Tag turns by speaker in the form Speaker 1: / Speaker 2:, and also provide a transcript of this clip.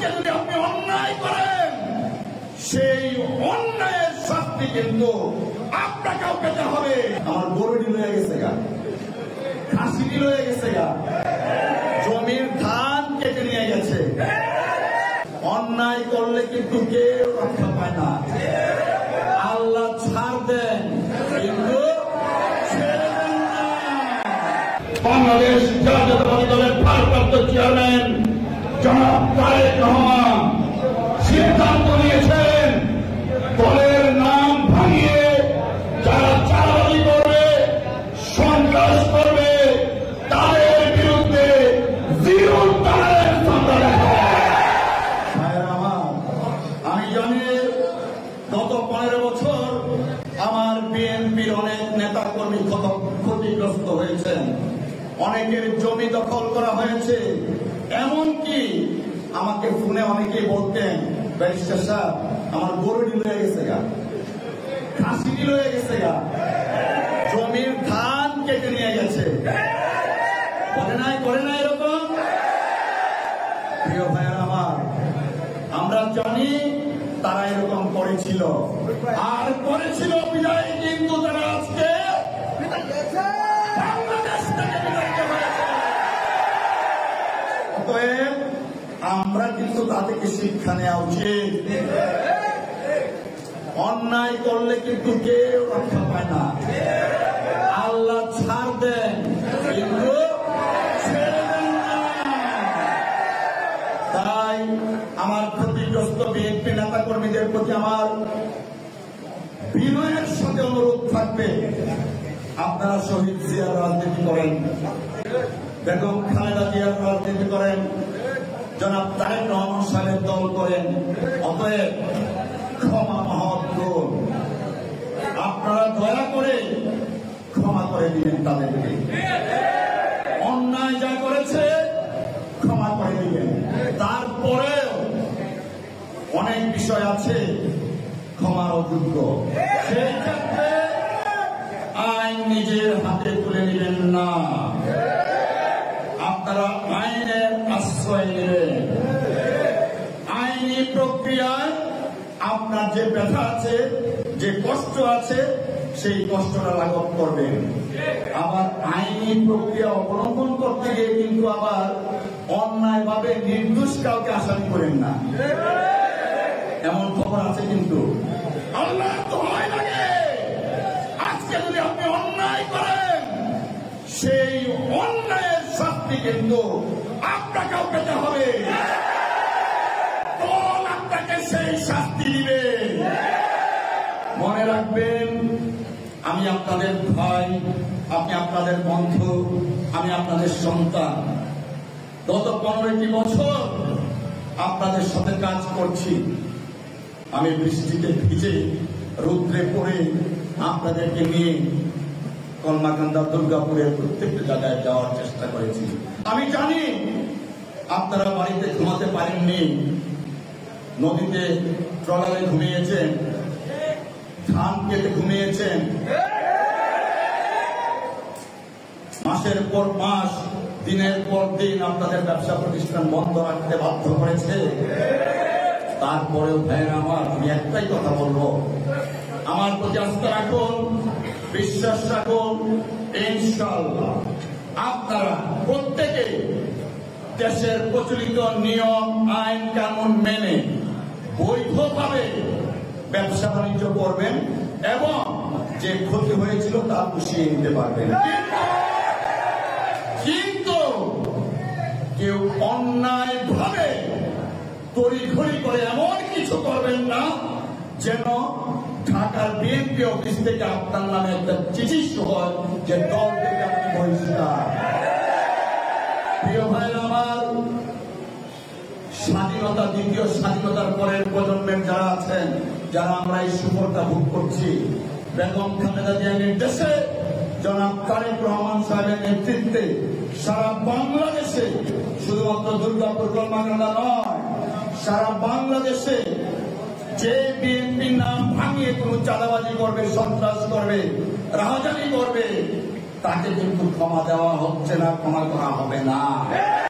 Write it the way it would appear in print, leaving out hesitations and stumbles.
Speaker 1: আজকে যদি আপনি অন্যায় করেন, সেই অন্যায়ের শাস্তি কিন্তু আপনাকেও পেতে হবে। আমার গরুটি লয়ে গেছে গা, খাসিটি লয়ে গেছে গা, জমির ধান কেটে নিয়ে গেছে। অন্যায় করলে কিন্তু কেউ রক্ষা পায় না। আল্লাহ ছাড় দেন, কিন্তু ছেড়ে দেন না। বাংলাদেশ জাতীয়তাবাদী দলের ভারপ্রাপ্ত চেয়ারম্যান জনাব তারেক রহমান সিদ্ধান্ত নিয়েছেন, দলের নাম ভাঙিয়ে যারা চাঁদাবাজি করবে, সন্ত্রাস করবে, তাদের বিরুদ্ধে জিরো টলারেন্স আমরা দেখাবো। আমি জানি গত 15 বছর আমার বিএনপির অনেক নেতা কর্মী ক্ষতিগ্রস্ত হয়েছেন, অনেকের জমি দখল করা হয়েছে। এমনকি আমাকে ফোনে অনেকেই বলতেন, ব্যারিস্টার সাহেব আমার গরুটি লয়ে গেছে গা, খাসিটি লয়ে গেছে গা, জমির ধান কেটে নিয়ে গেছে। করে না এরকম? প্রিয় ভাইয়ের আমার, আমরা জানি তারা এরকম করেছিল, আর করেছিল বিদায় কিন্তু তারা আজকে বাংলাদেশ থেকে বিতাড়িত হয়েছে। অতএব আমরা কিন্তু তাদেরকে শিক্ষা নেওয়া উচিত। অন্যায় করলে কিন্তু কেউ রক্ষা পায় না। আল্লাহ ছাড় দেন, কিন্তু ছেড়ে দেন না। তাই আমার ক্ষতিগ্রস্ত বিএনপি নেতা কর্মীদের প্রতি আমার বিনয়ের সাথে অনুরোধ থাকবে, আপনারা শহীদ জিয়ার রাজনীতি করেন, বেগম খালেদা জিয়ার রাজনীতি করেন, জনাব তারেক রহমান সাহেবের দল করেন। অতএব ক্ষমা মহৎ গুণ, আপনারা দয়া করে ক্ষমা করে দিবেন তাদেরকে। অন্যায় যা করেছে ক্ষমা করে দিবেন। তারপরেও অনেক বিষয় আছে ক্ষমার অযোগ্য, সেই ক্ষেত্রে আইন নিজের হাতে তুলে নেবেন না। আপনারা আইনের আশ্রয় নেবেন। আইনি প্রক্রিয়ায় আপনার যে ব্যথা আছে, যে কষ্ট আছে, সেই কষ্টটা লাঘব করবেন। আবার আইনি প্রক্রিয়া অবলম্বন করতে গিয়ে কিন্তু আবার অন্যায় ভাবে নির্দোষ কাউকে আসামি করেন না। এমন খবর আছে কিন্তু। আল্লাহ তো হয় লাগে, আজকে যদি আপনি অন্যায় করেন, সেই অন্যায়ের শাস্তি কিন্তু আপনাকেও পেতে হবে। দল আপনাকে সেই শাস্তি দিবে। মনে রাখবেন, আমি আপনাদের ভাই, আপনি আপনাদের বন্ধু, আমি আপনাদের সন্তান। গত 15টি বছর আপনাদের সাথে কাজ করছি। আমি বৃষ্টিতে ভিজে রৌদ্রে পড়ে আপনাদেরকে নিয়ে কলমাকান্দা, দুর্গাপুরের প্রত্যেকটা জায়গায় যাওয়ার চেষ্টা করেছি। আমি জানি আপনারা বাড়িতে ঘুমাতে পারেননি, নদীতে ট্রলারে ঘুমিয়েছেন, ধান কেটে ঘুমিয়েছেন, মাসের পর মাস, দিনের পর দিন আপনাদের ব্যবসা প্রতিষ্ঠান বন্ধ রাখতে বাধ্য করেছে। তারপরেও ভাইয়েরা আমার, আমি একটাই কথা বলবো, আমার প্রতি আস্থা রাখুন, বিশ্বাস রাখুন। ইনশাআল্লাহ আপনারা প্রত্যেকে দেশের প্রচলিত নিয়ম আইন কানুন মেনে বৈধভাবে ব্যবসা বাণিজ্য করবেন এবং যে ক্ষতি হয়েছিল তা পুষিয়ে নিতে পারবেন। কিন্তু কেউ অন্যায় ভাবে তড়িঘড়ি করে এমন কিছু করবেন না যেন ঢাকার বিএনপি অফিস থেকে আপনার নামে একটা চিঠি হয় যে দল থেকে আপনি বহিষ্কার। প্রিয় ভাইরা আমার, স্বাধীনতা, দ্বিতীয় স্বাধীনতার পরের প্রজন্মের যারা আছেন, যারা আমরা এই সুফলটা ভোগ করছি, বেগম খালেদা জিয়ার নির্দেশে, জনাব তারেক রহমান সাহেবের নেতৃত্বে সারা বাংলাদেশে, শুধুমাত্র দুর্গাপুর কলমাকান্দা নয়, সারা বাংলাদেশে যে বিএনপির নাম ভাঙিয়ে কোনো চাঁদাবাজি করবে, সন্ত্রাস করবে, রাহাজানি করবে, তাকে কিন্তু ক্ষমা দেওয়া হচ্ছে না, ক্ষমা করা হবে না।